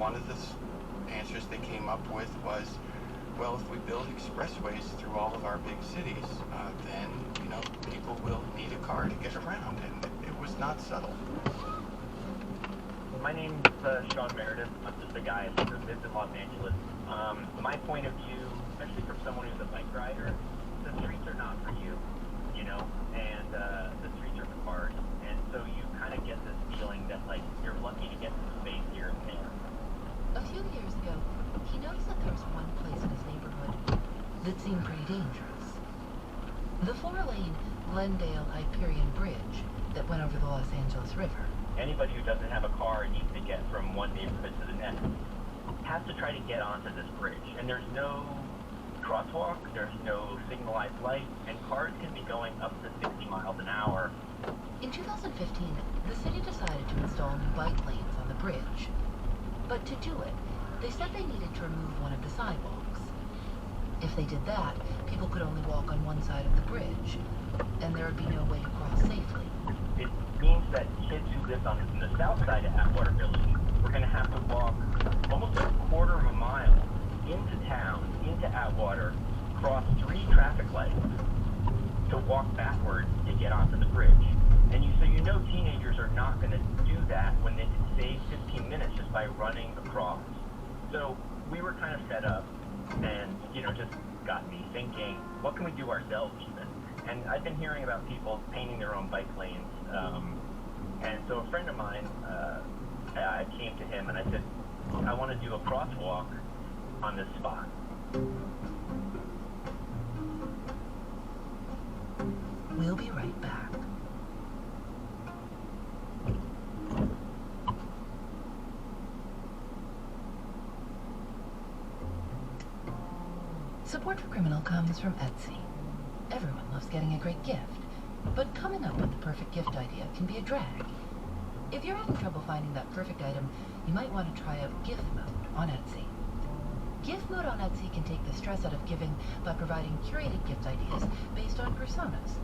one of the answers they came up with was, well, if we build expressways through all of our big cities, then, people will need a car to get around, and it was not subtle. My name's Sean Meredith. I'm just a guy who lives in Los Angeles. My point of view, especially from someone who's a bike rider, the streets are not for you, and the streets are for cars. And so you kind of get this feeling that, you're lucky to get some space here and there. A few years ago, he noticed that there was one place in his neighborhood that seemed pretty dangerous. The 4-lane Glendale Hyperion Bridge that went over the Los Angeles River. Anybody who doesn't have a car and needs to get from one neighborhood to the next has to try to get onto this bridge. And there's no crosswalk, there's no signalized light, and cars can be going up to 60 miles an hour. In 2015, the city decided to install new bike lanes on the bridge. But to do it, they said they needed to remove one of the sidewalks. If they did that, people could only walk on one side of the bridge, and there would be no way to cross safely. It means that kids who live on the south side of Atwater Village were going to have to walk almost a quarter of a mile into town, into Atwater, cross 3 traffic lights to walk backwards to get onto the bridge. And so teenagers are not going to do that when they can save 15 minutes just by running across. So we were kind of set up, and just got me thinking, what can we do ourselves even? And I've been hearing about people painting their own bike lanes, and so a friend of mine, I came to him and I said, I want to do a crosswalk on this spot. We'll be right back. Support for Criminal comes from Etsy. Everyone loves getting a great gift, but coming up with the perfect gift idea can be a drag. If you're having trouble finding that perfect item, you might want to try out Gift Mode on Etsy. Gift Mode on Etsy can take the stress out of giving by providing curated gift ideas based on personas.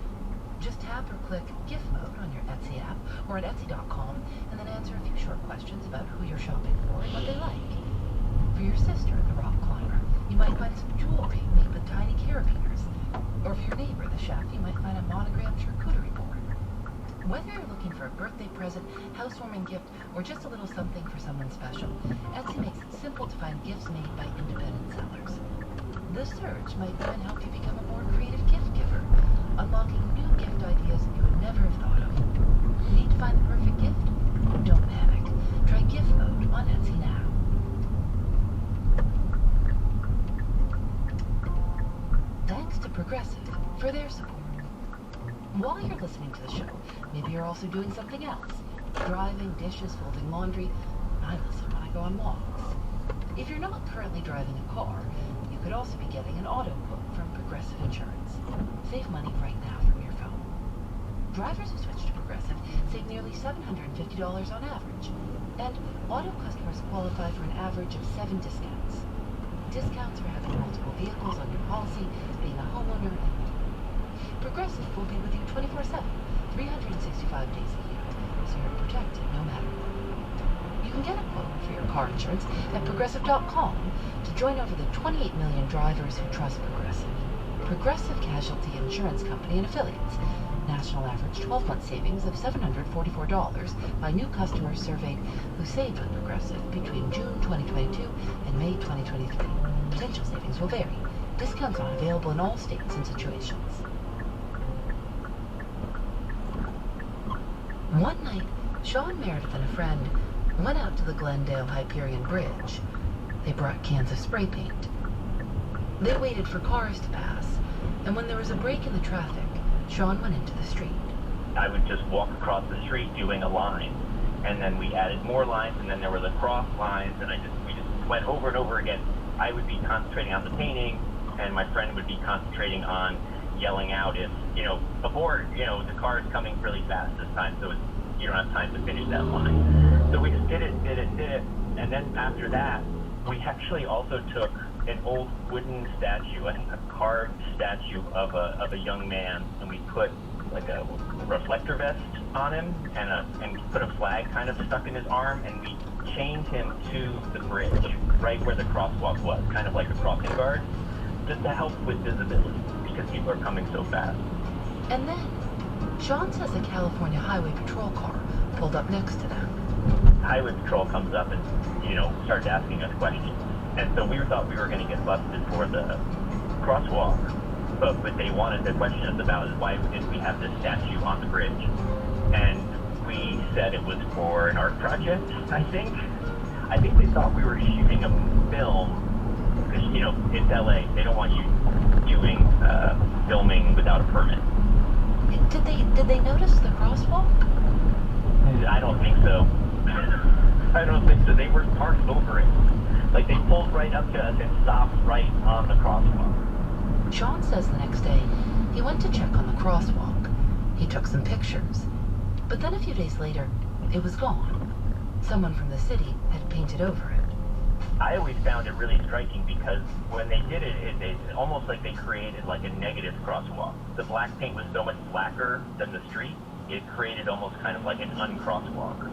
Just tap or click Gift Mode on your Etsy app or at Etsy.com, and then answer a few short questions about who you're shopping for and what they like. For your sister, the rock climber, you might find some jewelry made with tiny carabiners. Or for your neighbor, the chef, you might find a monogrammed charcuterie board. Whether you're looking for a birthday present, housewarming gift, or just a little something for someone special, Etsy makes it simple to find gifts made by independent sellers. The search might even help you become a more creative gift giver, unlocking new gift ideas you would never have thought of. Need to find the perfect gift? Don't panic. Try Gift Mode on Etsy now. Thanks to Progressive for their support. While you're listening to the show, maybe you're also doing something else. Driving, dishes, folding laundry. I listen when I go on walks. If you're not currently driving a car, you could also be getting an auto quote from Progressive Insurance. Save money right now from your phone. Drivers who switch to Progressive save nearly $750 on average. And auto customers qualify for an average of 7 discounts. Discounts for having multiple vehicles on your policy, being a homeowner, and more. Progressive will be with you 24/7, 365 days a year, so you're protected no matter what. You can get a quote for your car insurance at Progressive.com to join over the 28 million drivers who trust Progressive. Progressive Casualty Insurance Company and Affiliates. National average 12-month savings of $744 by new customers surveyed who saved with Progressive between June 2022 and May 2023. Potential savings will vary. Discounts not available in all states and situations. One night, Sean Meredith and a friend went out to the Glendale Hyperion Bridge. They brought cans of spray paint. They waited for cars to pass, and when there was a break in the traffic, Sean went into the street. I would just walk across the street doing a line, and then we added more lines, and then there were the cross lines, and we just went over and over again. I would be concentrating on the painting, and my friend would be concentrating on yelling out if, abort, the car is coming really fast this time, so you don't have time to finish that line. So we just did it, and then after that, we actually also took an old wooden statue, a carved statue of a young man, and we put like a reflector vest on him and put a flag kind of stuck in his arm, and we chained him to the bridge, right where the crosswalk was, kind of like a crossing guard, just to help with visibility because people are coming so fast. And then, Sean says a California Highway Patrol car pulled up next to them. Highway Patrol comes up and, starts asking us questions. And so we thought we were going to get busted for the crosswalk, but what they wanted to question us about is why did we have this statue on the bridge? And we said it was for an art project, I think. I think they thought we were shooting a film, because, it's LA. They don't want you doing filming without a permit. Did they notice the crosswalk? I don't think so. I don't think so. They were parked over it. Like, they pulled right up to us and stopped right on the crosswalk. Sean says the next day he went to check on the crosswalk. He took some pictures. But then a few days later, it was gone. Someone from the city had painted over it. I always found it really striking because when they did it, it's almost like they created like a negative crosswalk. The black paint was so much blacker than the street, it created almost kind of like an uncrosswalk.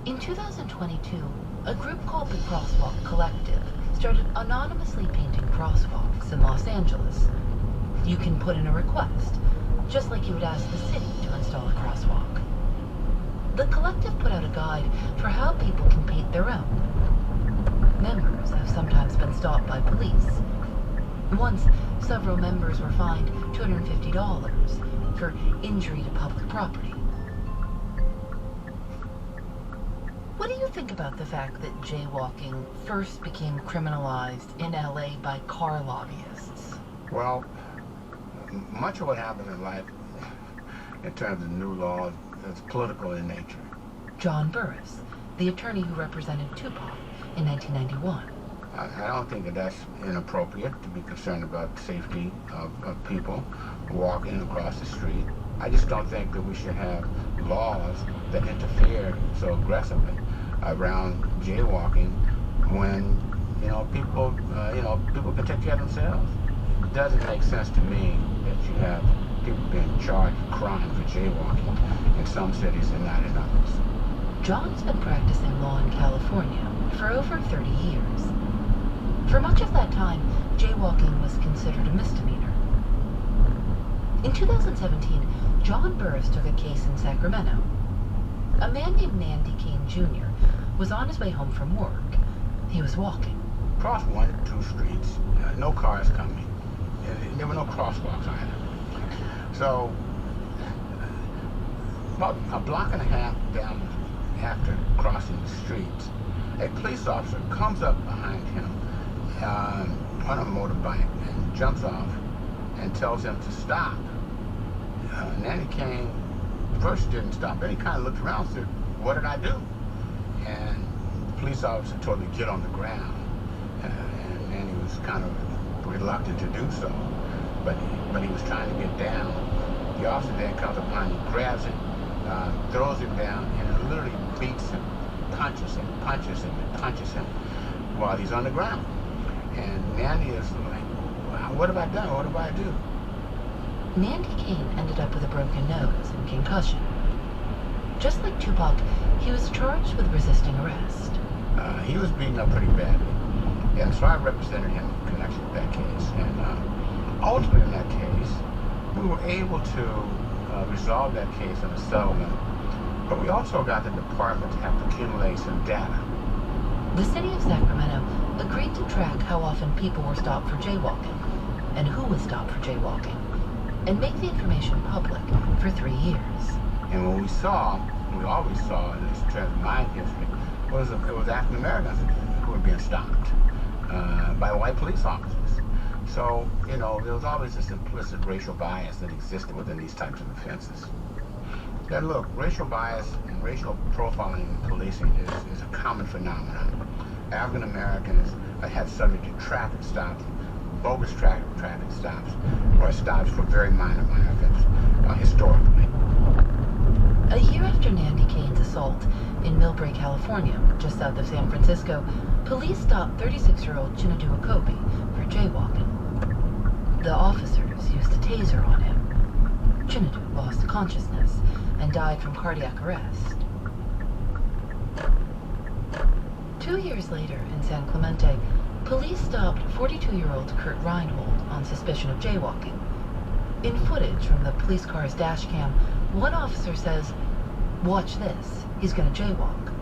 In 2022, a group called the Crosswalk Collective started anonymously painting crosswalks in Los Angeles. You can put in a request, just like you would ask the city to install a crosswalk. The collective put out a guide for how people can paint their own. Members have sometimes been stopped by police. Once, several members were fined $250 for injury to public property. What do you think about the fact that jaywalking first became criminalized in LA by car lobbyists? Well, much of what happens in life, in terms of new laws, is political in nature. John Burris, the attorney who represented Tupac in 1991. I don't think that that's inappropriate to be concerned about the safety of people walking across the street. I just don't think that we should have laws that interfere so aggressively around jaywalking when, people can take care of themselves. It doesn't make sense to me that you have people being charged with crime for jaywalking in some cities and not in others. John's been practicing law in California for over 30 years. For much of that time, jaywalking was considered a misdemeanor. In 2017, John Burris took a case in Sacramento. A man named Nandy Kane Jr. was on his way home from work. He was walking. Across 1 or 2 streets, no cars coming. There were no crosswalks either. So, about a block and a half down after crossing the streets, a police officer comes up behind him on a motorbike and jumps off and tells him to stop. Nandy Kane first didn't stop. Then he kind of looked around and said, "What did I do?" And the police officer told him to get on the ground. And Nandy was kind of reluctant to do so. But he was trying to get down. The officer then comes up behind him, grabs him, throws him down, and literally beats him, punches him, and punches him while he's on the ground. And Nandy is like, "What have I done? What do I do?" Nandy Kane ended up with a broken nose and concussion. Just like Tupac, he was charged with resisting arrest. He was beaten up pretty badly. And so I represented him in connection with that case. And ultimately in that case, we were able to resolve that case in a settlement. But we also got the department to have to accumulate some data. The city of Sacramento agreed to track how often people were stopped for jaywalking and who was stopped for jaywalking, and make the information public for 3 years. And what we always saw in this terms of my history, it was African Americans who were being stopped by white police officers. So, there was always this implicit racial bias that existed within these types of offenses. Now look, racial bias and racial profiling in policing is a common phenomenon. African Americans are had subject to traffic stops, bogus traffic stops, or stops for very minor offenses, historically. A year after Nandy Kane's assault in Millbrae, California, just south of San Francisco, police stopped 36-year-old Chinedu Okobi for jaywalking. The officers used a taser on him. Chinedu lost consciousness, and died from cardiac arrest. 2 years later, in San Clemente, police stopped 42-year-old Kurt Reinhold on suspicion of jaywalking. In footage from the police car's dash cam, one officer says, "Watch this, he's gonna jaywalk."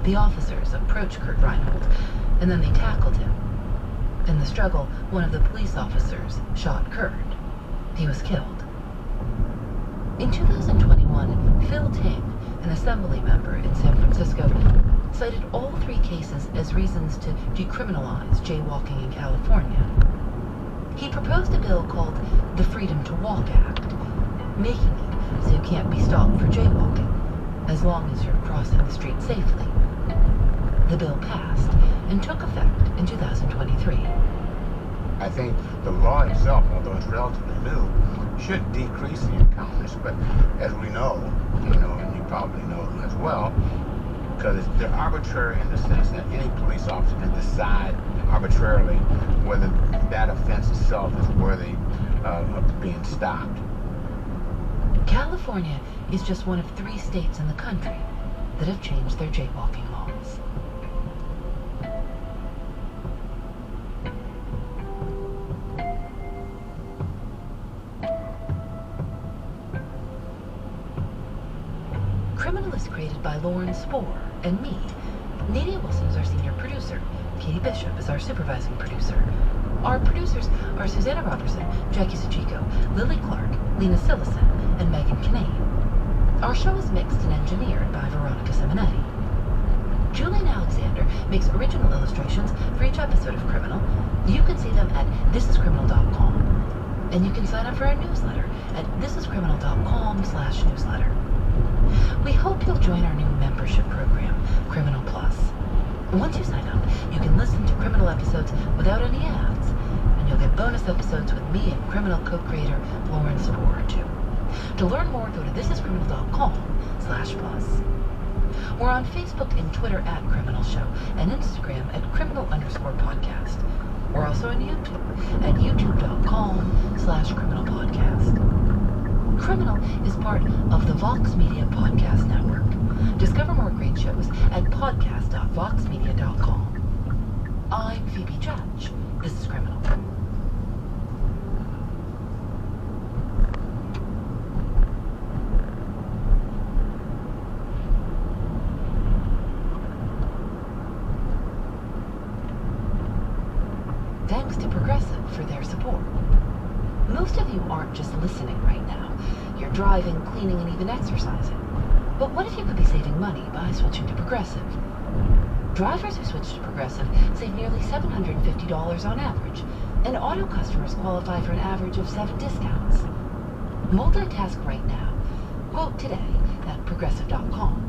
The officers approached Kurt Reinhold, and then they tackled him. In the struggle, one of the police officers shot Kurt. He was killed. In 2021, Phil Ting, an assembly member in San Francisco, cited all 3 cases as reasons to decriminalize jaywalking in California. He proposed a bill called the Freedom to Walk Act, making it so you can't be stopped for jaywalking, as long as you're crossing the street safely. The bill passed and took effect in 2023. I think the law itself, although it's relatively new, should decrease the encounters. But as we know, and you probably know as well, because they're arbitrary in the sense that any police officer can decide arbitrarily whether that offense itself is worthy of being stopped. California is just one of 3 states in the country that have changed their jaywalking laws. Criminal is created by Lauren Spohr and me. Nadia Wilson is our senior producer. Katie Bishop is our supervising producer. Our producers are Susanna Robertson, Jackie Sachiko, Lily Clark, Lena Sillison, and Megan Kinane. Our show is mixed and engineered by Veronica Simonetti. Julian Alexander makes original illustrations for each episode of Criminal. You can see them at thisiscriminal.com. And you can sign up for our newsletter at thisiscriminal.com/newsletter. We hope you'll join our new membership program, Criminal Plus. Once you sign up, you can listen to Criminal episodes without any ads, and you'll get bonus episodes with me and Criminal co-creator Lauren Spohr, too. To learn more, go to thisiscriminal.com/plus. We're on Facebook and Twitter at Criminal Show, and Instagram at Criminal_podcast. We're also on YouTube at youtube.com/criminalpodcast. Criminal is part of the Vox Media Podcast Network. Discover more great shows at podcast.voxmedia.com. I'm Phoebe Judge. This is Criminal. Thanks to Progressive for their support. Most of you aren't just listening right now. You're driving, cleaning, and even exercising. But what if you could be saving money by switching to Progressive? Drivers who switch to Progressive save nearly $750 on average, and auto customers qualify for an average of 7 discounts. Multitask right now. Quote today at Progressive.com.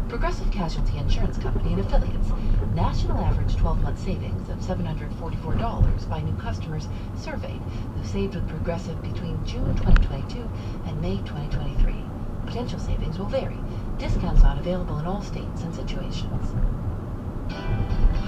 Progressive Casualty Insurance Company and Affiliates. National average 12-month savings of $744 by new customers surveyed who saved with Progressive between June 2022 and May 2023. Potential savings will vary. Discounts not available in all states and situations.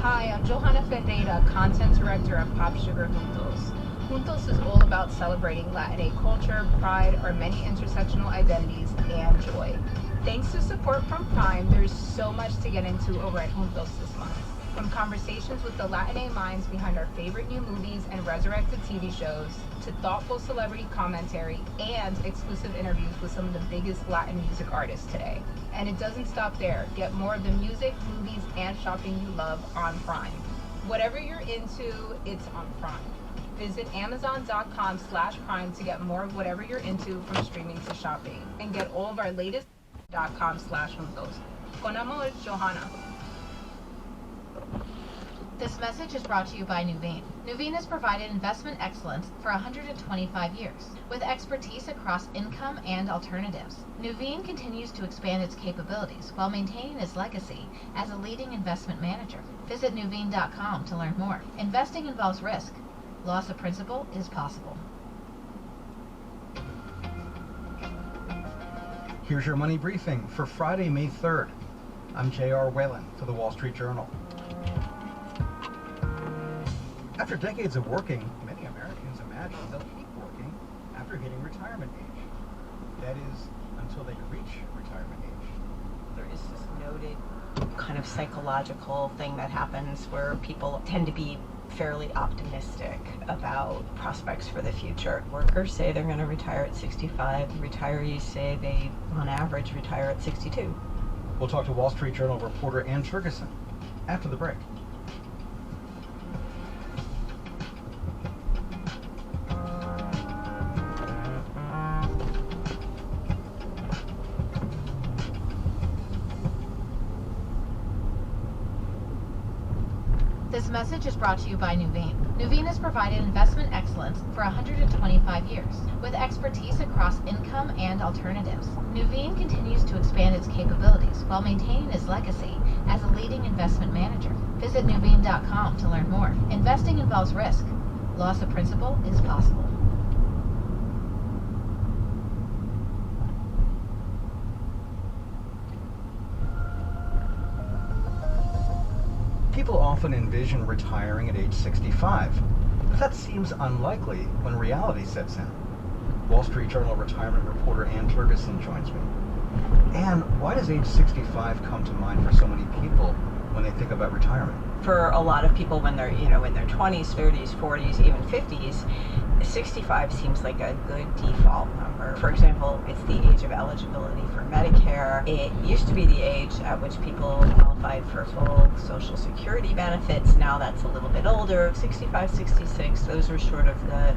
Hi, I'm Johanna Ferreira, Content Director at Pop Sugar Juntos. Juntos is all about celebrating Latinx culture, pride, our many intersectional identities, and joy. Thanks to support from Prime, there's so much to get into over at Juntos this month. From conversations with the Latinx minds behind our favorite new movies and resurrected TV shows, to thoughtful celebrity commentary and exclusive interviews with some of the biggest Latin music artists today. And it doesn't stop there. Get more of the music, movies, and shopping you love on Prime. Whatever you're into, it's on Prime. Visit Amazon.com/Prime to get more of whatever you're into, from streaming to shopping. And get all of our latest .com/juntos. Con amor, Johanna. This message is brought to you by Nuveen. Nuveen has provided investment excellence for 125 years, with expertise across income and alternatives. Nuveen continues to expand its capabilities while maintaining its legacy as a leading investment manager. Visit Nuveen.com to learn more. Investing involves risk. Loss of principal is possible. Here's your money briefing for Friday, May 3rd. I'm J.R. Whalen for the Wall Street Journal. After decades of working, many Americans imagine they'll keep working after hitting retirement age. That is, until they reach retirement age. There is this noted kind of psychological thing that happens where people tend to be fairly optimistic about prospects for the future. Workers say they're going to retire at 65. Retirees say they, on average, retire at 62. We'll talk to Wall Street Journal reporter Ann Ferguson after the break. This message is brought to you by Nuveen. Nuveen has provided investment excellence for 125 years, with expertise across income and alternatives. Nuveen continues to expand its capabilities while maintaining its legacy as a leading investment manager. Visit Nuveen.com to learn more. Investing involves risk. Loss of principal is possible. People often envision retiring at age 65, but that seems unlikely when reality sets in. Wall Street Journal retirement reporter Ann Ferguson joins me. Ann, why does age 65 come to mind for so many people when they think about retirement? For a lot of people, when they're, in their 20s, 30s, 40s, even 50s, 65 seems like a good default number. For example, it's the age of eligibility for Medicare. It used to be the age at which people qualified for full Social Security benefits. Now that's a little bit older. 65, 66, those are sort of the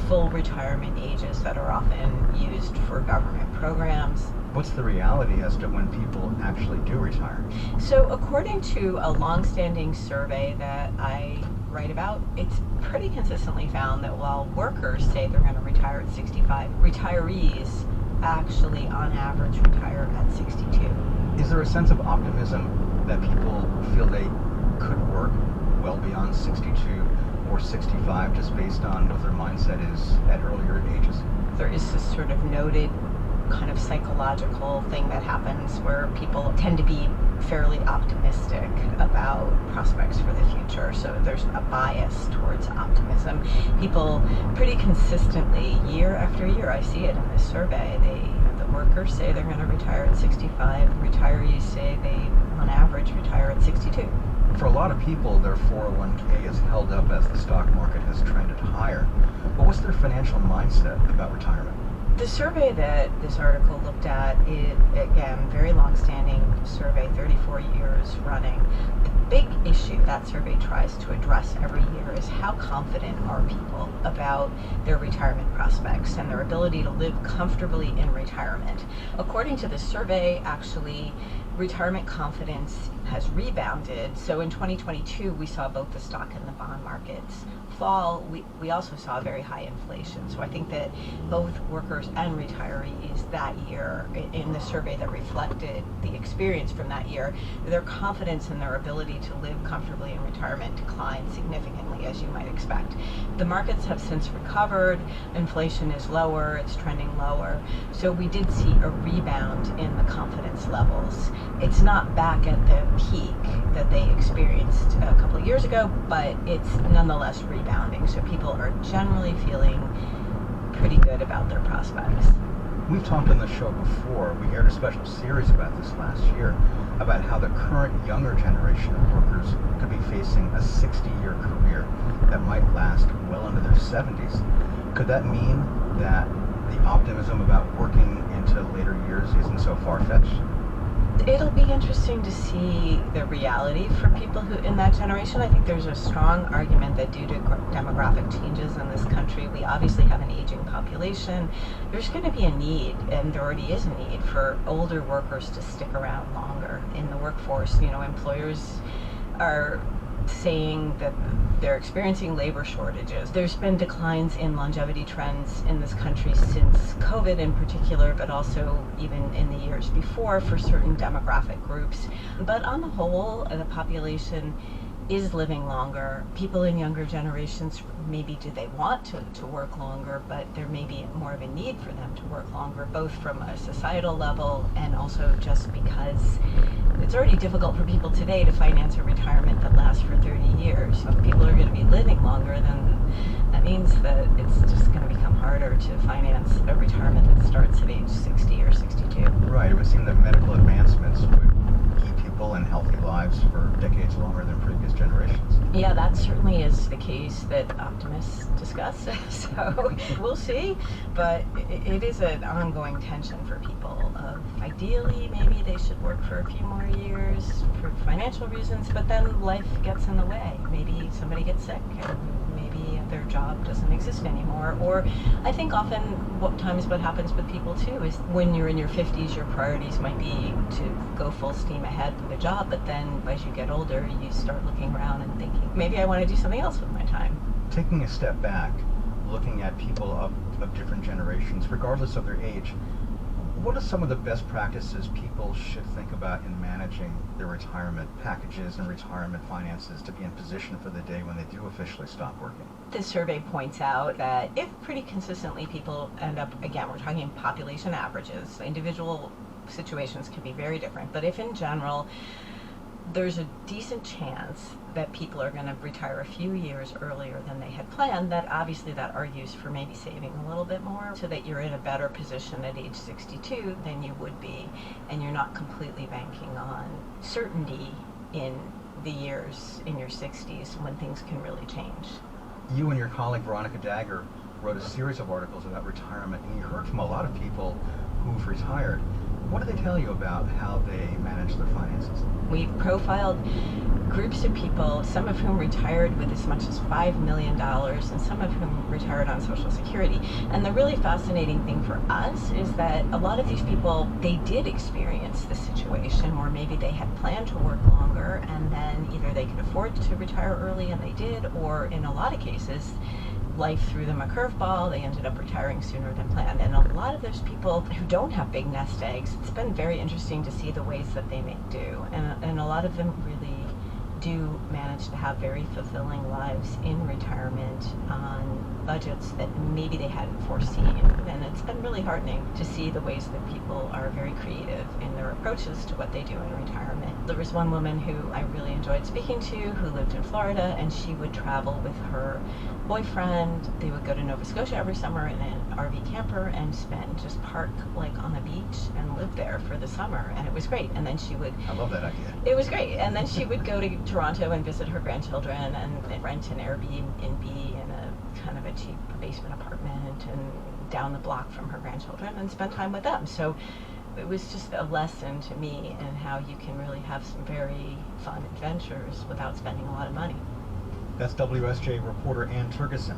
full retirement ages that are often used for government programs. What's the reality as to when people actually do retire? So according to a long-standing survey that I write about, it's pretty consistently found that while workers say they're going to retire at 65, retirees actually on average retire at 62. Is there a sense of optimism that people feel they could work well beyond 62 or 65 just based on what their mindset is at earlier ages? There is this sort of noted kind of psychological thing that happens where people tend to be fairly optimistic about prospects for the future. So there's a bias towards optimism. People pretty consistently, year after year, I see it in this survey, the workers say they're going to retire at 65. Retirees say they, on average, retire at 62. For a lot of people, their 401k is held up as the stock market has trended higher. But what's their financial mindset about retirement? The survey that this article looked at is, again, very long-standing survey, 34 years running. The big issue that survey tries to address every year is how confident are people about their retirement prospects and their ability to live comfortably in retirement. According to the survey, actually, retirement confidence has rebounded. So in 2022, we saw both the stock and the bond markets fall. We also saw very high inflation. So I think that both workers and retirees that year, in the survey that reflected the experience from that year, their confidence in their ability to live comfortably in retirement declined significantly, as you might expect. The markets have since recovered. Inflation is lower. It's trending lower. So we did see a rebound in the confidence levels. It's not back at the peak that they experienced a couple of years ago, but it's nonetheless rebounding. So people are generally feeling pretty good about their prospects. We've talked on the show before. We aired a special series about this last year, about how the current younger generation of workers could be facing a 60-year career that might last well into their 70s. Could that mean that the optimism about working into later years isn't so far-fetched? It'll be interesting to see the reality for people who in that generation. I think there's a strong argument that due to demographic changes in this country, we obviously have an aging population. There's going to be a need, and there already is a need, for older workers to stick around longer in the workforce. Employers are saying that they're experiencing labor shortages. There's been declines in longevity trends in this country since COVID in particular, but also even in the years before for certain demographic groups. But on the whole, the population is living longer. People in younger generations, maybe do they want to work longer, but there may be more of a need for them to work longer, both from a societal level and also just because It's already difficult for people today to finance a retirement that lasts for 30 years. If people are going to be living longer, then that means that it's just going to become harder to finance a retirement that starts at age 60 or 62. Right, it would seem that medical advancements would keep people in healthy lives for decades longer than previous generations. Yeah, that certainly is the case that optimists discuss, so we'll see, but it is an ongoing tension for people of ideally maybe they should work for a few more years for financial reasons, but then life gets in the way. Maybe somebody gets sick and maybe their job doesn't exist anymore. Or I think often what happens with people too is when you're in your 50s, your priorities might be to go full steam ahead with a job, but then as you get older, you start looking around and thinking, maybe I want to do something else with my time. Taking a step back, looking at people of different generations, regardless of their age, what are some of the best practices people should think about in managing their retirement packages and retirement finances to be in position for the day when they do officially stop working? This survey points out that if pretty consistently people end up, again, we're talking population averages, individual situations can be very different, but if in general there's a decent chance that people are going to retire a few years earlier than they had planned, that obviously that argues for maybe saving a little bit more so that you're in a better position at age 62 than you would be, and you're not completely banking on certainty in the years in your 60s when things can really change. You and your colleague Veronica Dagger wrote a series of articles about retirement, and you heard from a lot of people who've retired. What do they tell you about how they manage their finances? We profiled groups of people, some of whom retired with as much as $5 million and some of whom retired on Social Security. And the really fascinating thing for us is that a lot of these people, they did experience the situation where maybe they had planned to work longer and then either they could afford to retire early and they did, or in a lot of cases, life threw them a curveball, they ended up retiring sooner than planned. And a lot of those people who don't have big nest eggs, it's been very interesting to see the ways that they make do. And a lot of them really do manage to have very fulfilling lives in retirement on budgets that maybe they hadn't foreseen. And it's been really heartening to see the ways that people are very creative in their approaches to what they do in retirement. There was one woman who I really enjoyed speaking to who lived in Florida, and she would travel with her boyfriend. They would go to Nova Scotia every summer in an RV camper and just park like on the beach and live there for the summer, and it was great. And then she would, I love that idea. it was great. And then she would go to Toronto and visit her grandchildren and rent an Airbnb in a kind of a cheap basement apartment and down the block from her grandchildren and spend time with them. So it was just a lesson to me in how you can really have some very fun adventures without spending a lot of money. That's WSJ reporter Ann Turgeson.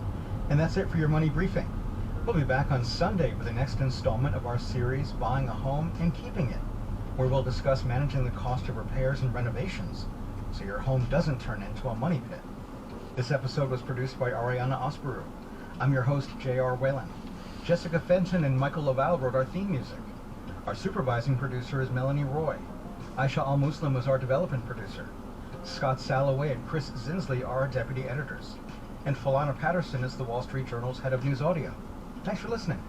And that's it for your Money Briefing. We'll be back on Sunday with the next installment of our series, Buying a Home and Keeping It, where we'll discuss managing the cost of repairs and renovations so your home doesn't turn into a money pit. This episode was produced by Ariana Osperu. I'm your host, J.R. Whalen. Jessica Fenton and Michael Laval wrote our theme music. Our supervising producer is Melanie Roy. Aisha Al-Muslim was our development producer. Scott Salloway and Chris Zinsley are our deputy editors. And Falana Patterson is the Wall Street Journal's head of news audio. Thanks for listening.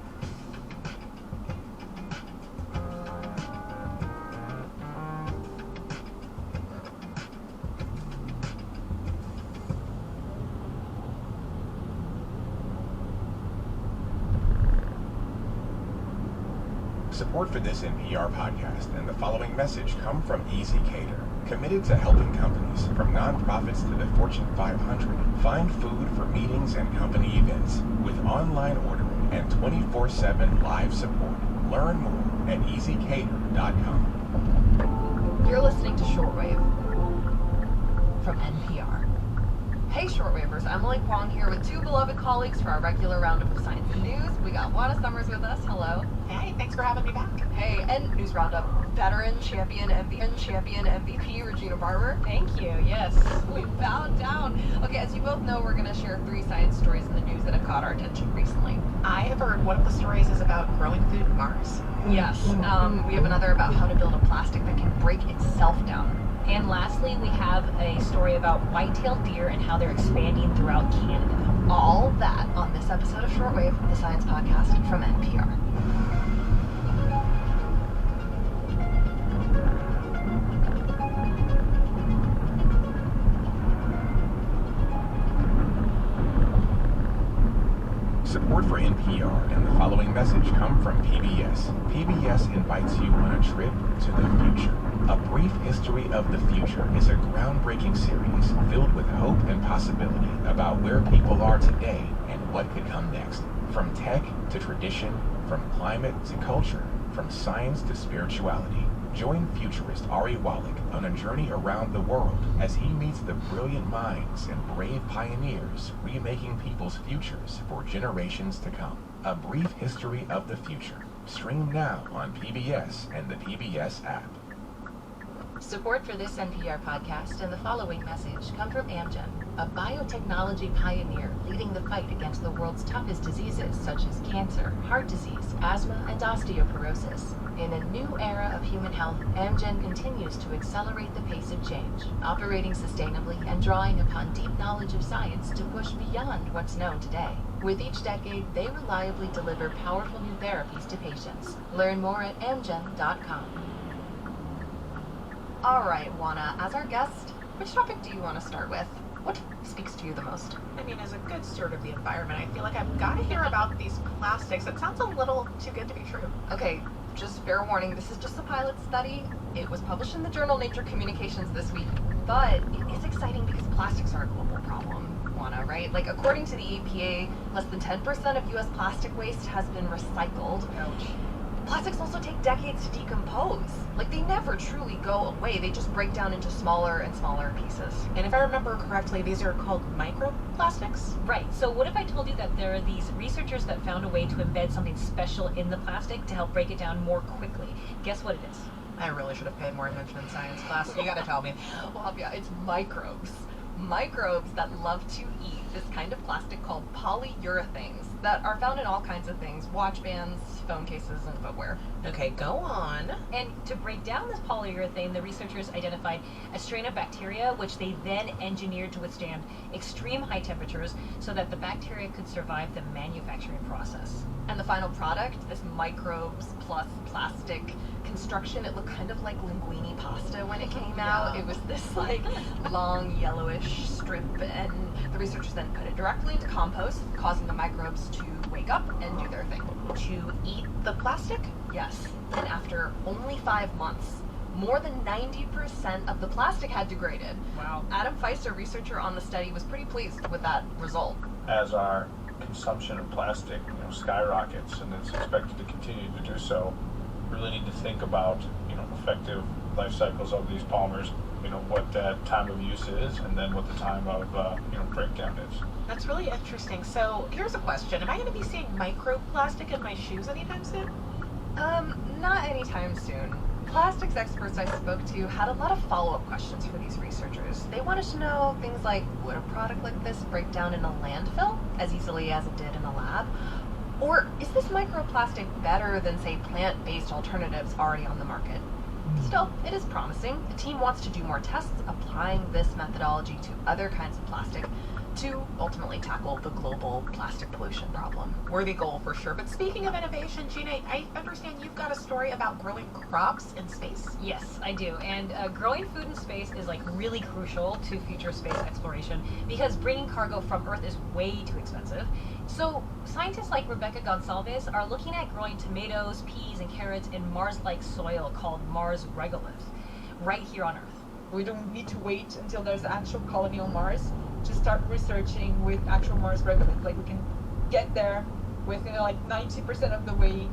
Support for this NPR podcast and the following message come from Easy Cater, committed to helping companies, from nonprofits to the Fortune 500, find food for meetings and company events with online ordering and 24/7 live support. Learn more at easycater.com. You're listening to Shortwave from NPR. Hey Shortwavers, Emily Kwong here with two beloved colleagues for our regular roundup of science and news. We got Juana Summers with us. Hello. Hey, thanks for having me back. Hey, and news roundup, veteran champion MVP Regina Barber. Thank you, yes. We bowed down. Okay, as you both know, we're going to share 3 science stories in the news that have caught our attention recently. I have heard one of the stories is about growing food in Mars. Yes. We have another about how to build a plastic that can break itself down. And lastly, we have a story about white-tailed deer and how they're expanding throughout Canada. All that on this episode of Shortwave, the science podcast from NPR. message come from PBS. PBS invites you on a trip to the future. A Brief History of the Future is a groundbreaking series filled with hope and possibility about where people are today and what could come next. From tech to tradition, from climate to culture, from science to spirituality. Join futurist Ari Wallach on a journey around the world as he meets the brilliant minds and brave pioneers remaking people's futures for generations to come. A Brief History of the Future. Stream now on PBS and the PBS app. Support for this NPR podcast and the following message come from Amgen, a biotechnology pioneer leading the fight against the world's toughest diseases such as cancer, heart disease, asthma, and osteoporosis. In a new era of human health, Amgen continues to accelerate the pace of change, operating sustainably and drawing upon deep knowledge of science to push beyond what's known today. With each decade, they reliably deliver powerful new therapies to patients. Learn more at amgen.com. Alright, Juana, as our guest, which topic do you want to start with? What speaks to you the most? I mean, as a good steward of the environment, I feel like I've got to hear about these plastics. It sounds a little too good to be true. Okay, just fair warning, this is just a pilot study. It was published in the journal Nature Communications this week, but it is exciting because plastics are a global problem, Juana, right? Like, according to the EPA, less than 10% of U.S. plastic waste has been recycled. Ouch. Plastics also take decades to decompose. Like, they never truly go away. They just break down into smaller and smaller pieces. And if I remember correctly, these are called microplastics? Right, so what if I told you that there are these researchers that found a way to embed something special in the plastic to help break it down more quickly? Guess what it is? I really should have paid more attention in science class. You gotta tell me. Well, yeah, it's microbes. Microbes that love to eat this kind of plastic called polyurethanes that are found in all kinds of things, watch bands, phone cases, and footwear. Okay, go on. And to break down this polyurethane, the researchers identified a strain of bacteria which they then engineered to withstand extreme high temperatures so that the bacteria could survive the manufacturing process. And the final product, this microbes plus plastic construction, it looked kind of like linguine pasta when it came out. It was this like long yellowish strip, and the researchers then put it directly into compost, causing the microbes to wake up and do their thing. To eat the plastic? Yes. And after only 5 months, more than 90% of the plastic had degraded. Wow. Adam Feister, researcher on the study, was pretty pleased with that result. As our consumption of plastic, skyrockets, and it's expected to continue to do so, we really need to think about, effective life cycles of these polymers, what that time of use is, and then what the time of, breakdown is. That's really interesting. So here's a question. Am I going to be seeing microplastic in my shoes anytime soon? Not anytime soon. Plastics experts I spoke to had a lot of follow-up questions for these researchers. They wanted to know things like, would a product like this break down in a landfill as easily as it did in a lab? Or is this microplastic better than, say, plant-based alternatives already on the market? Still, it is promising. The team wants to do more tests applying this methodology to other kinds of plastic to ultimately tackle the global plastic pollution problem. Worthy goal for sure. But speaking of innovation, Gina, I understand you've got a story about growing crops in space? Yes, I do. And growing food in space is really crucial to future space exploration because bringing cargo from Earth is way too expensive. So scientists like Rebecca Gonsalves are looking at growing tomatoes, peas, and carrots in Mars-like soil called Mars regolith, right here on Earth. We don't need to wait until there's an actual colony on Mars to start researching with actual Mars regolith. We can get there with 90% of the way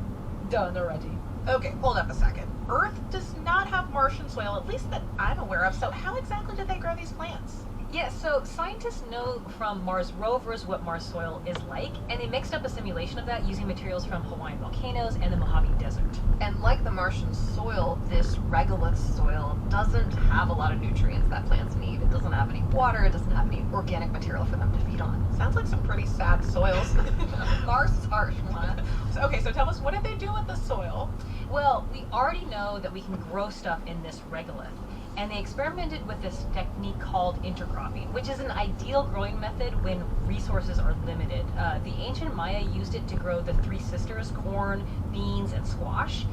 done already. Okay, hold up a second. Earth does not have Martian soil, at least that I'm aware of. So how exactly did they grow these plants? Yeah, so scientists know from Mars rovers what Mars soil is like, and they mixed up a simulation of that using materials from Hawaiian volcanoes and the Mojave Desert. And like the Martian soil, this regolith soil doesn't have a lot of nutrients that plants need. It doesn't have any water, it doesn't have any organic material for them to feed on. Sounds like some pretty sad soils. Mars is harsh, Mona. Okay, so tell us, what did they do with the soil? Well, we already know that we can grow stuff in this regolith. And they experimented with this technique called intercropping, which is an ideal growing method when resources are limited. The ancient Maya used it to grow the three sisters, corn, beans, and squash.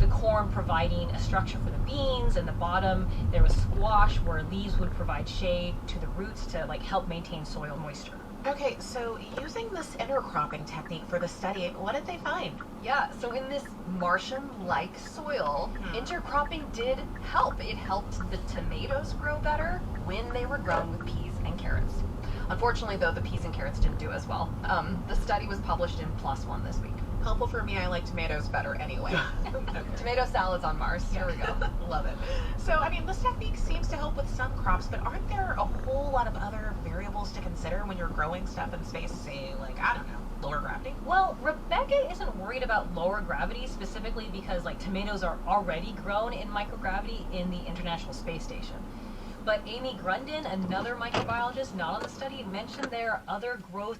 The corn providing a structure for the beans, and the bottom there was squash where leaves would provide shade to the roots to help maintain soil moisture. Okay, so using this intercropping technique for the study, what did they find? Yeah, so in this Martian-like soil, intercropping did help. It helped the tomatoes grow better when they were grown with peas and carrots. Unfortunately, though, the peas and carrots didn't do as well. The study was published in PLOS ONE this week. Helpful for me, I like tomatoes better anyway. Tomato salads on Mars. Here we go. Love it. So, I mean, this technique seems to help with some crops, but aren't there a whole lot of other variables to consider when you're growing stuff in space, say, like, I don't know, lower gravity? Well, Rebecca isn't worried about lower gravity specifically because like tomatoes are already grown in microgravity in the International Space Station. But Amy Grundin, another microbiologist not on the study, mentioned there are other growth